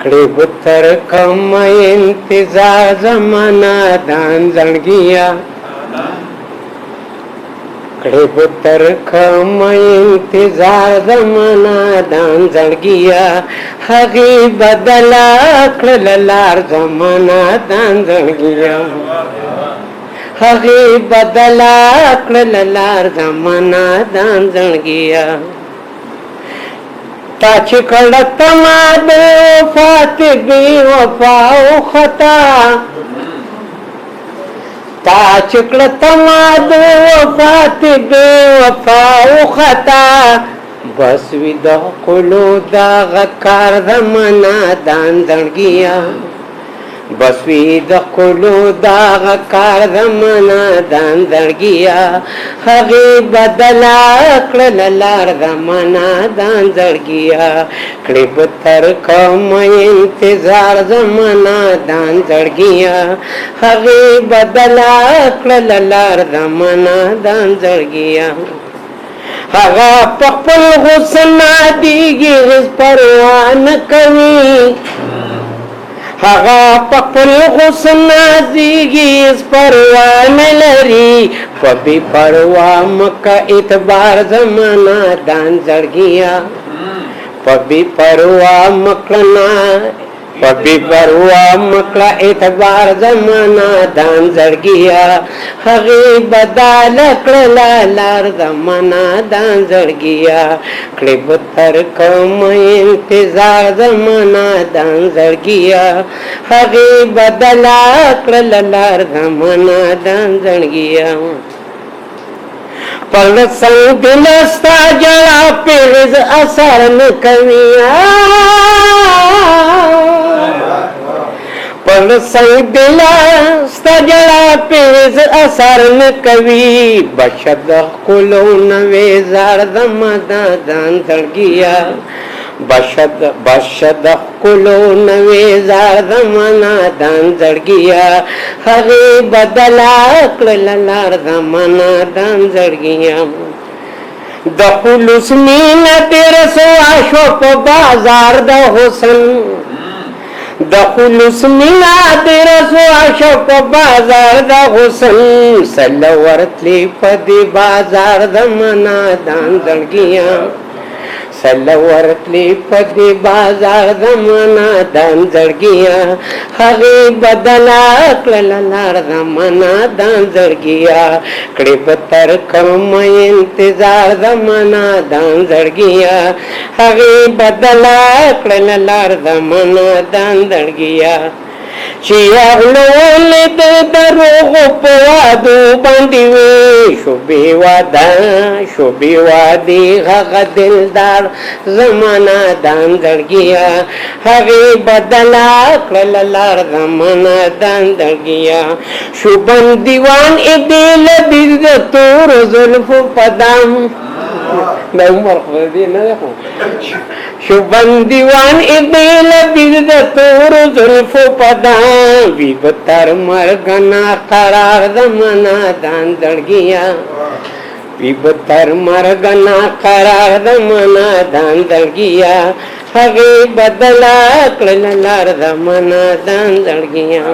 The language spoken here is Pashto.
کړي بتر کم انتظار زمانہ دان زړګیا کړي بتر کم انتظار زمانہ دان زړګیا هغه بدلا کړل لار زمانہ دان زړګیا هغه بدلا کړل لار زمانہ دان زړګیا تا چې کړه تما د وفات بی وفا او خطا تا چې کړه تما د وفات بی وفا او خطا بس وی د قلو دا غکار زمانہ دان زړګیا بس وی د قلو دا غکار زمانہ دان زړګیا هغه بدلا کړل لار زمانہ دان زړګیا کړي بتر کوم انتظار زمانہ دان زړګیا هغه بدلا کړل لار زمانہ دان زړګیا هغه خپل حسن دیږي هیڅ پروا نه کوي هغه خپل حسن دیږي هیڅ پروا نه لري په بي پروا مکه اعتبار زمانہ دان زړګیا په بي پروا مکنا په بي پروا مکلا اعتبار زمانہ دان زړګیا هغه بدل کړل لار زمانہ دان زړګیا کړي بتر کوم انتظار زمانہ دان زړګیا هغه بدل کړل لار زمانہ دان زړګیا پر څنګه دلستا جړه پیز اثر نه کوي پر سیدلا ستجړه پیز اثر نه کوي بشد کولو نوې زړ زمانہ دان زړګیا بشد کولو نوې زړ زمانہ دان زړګیا هغه بدلا کړل لار زمانہ دان زړګیا د خلوص مینا تیر سو عاشو په بازار د حسن د خلوص مینا تیر سو عاشو په بازار د حسن سلورتلی په دی بازار زمانہ دان زړګیا سلورتلی په دی بازار زمانہ دان زړګیا هغه بدلا کړل لار زمانہ دان زړګیا کړي بتر کوم انتظار زمانہ دان زړګیا هغه بدلا کړل لار زمانہ دان زړګیا چې اغلول د دروغ په وادو باندې وي شو بي وادي هغه دلدار زمانہ دان زړګیا هغه بدلا کړل لار زمانہ دان زړګیا شو بنديوان دل د تور زلف پدام د عمر خو دې نه خو شو بنديوان دل د تور زلف پدام وی بتر مرګنا قرار زمانہ دان زړګیا وی بتر مرګنا قرار زمانہ دان زړګیا هغه بدلا کړل لار زمانہ دان زړګیا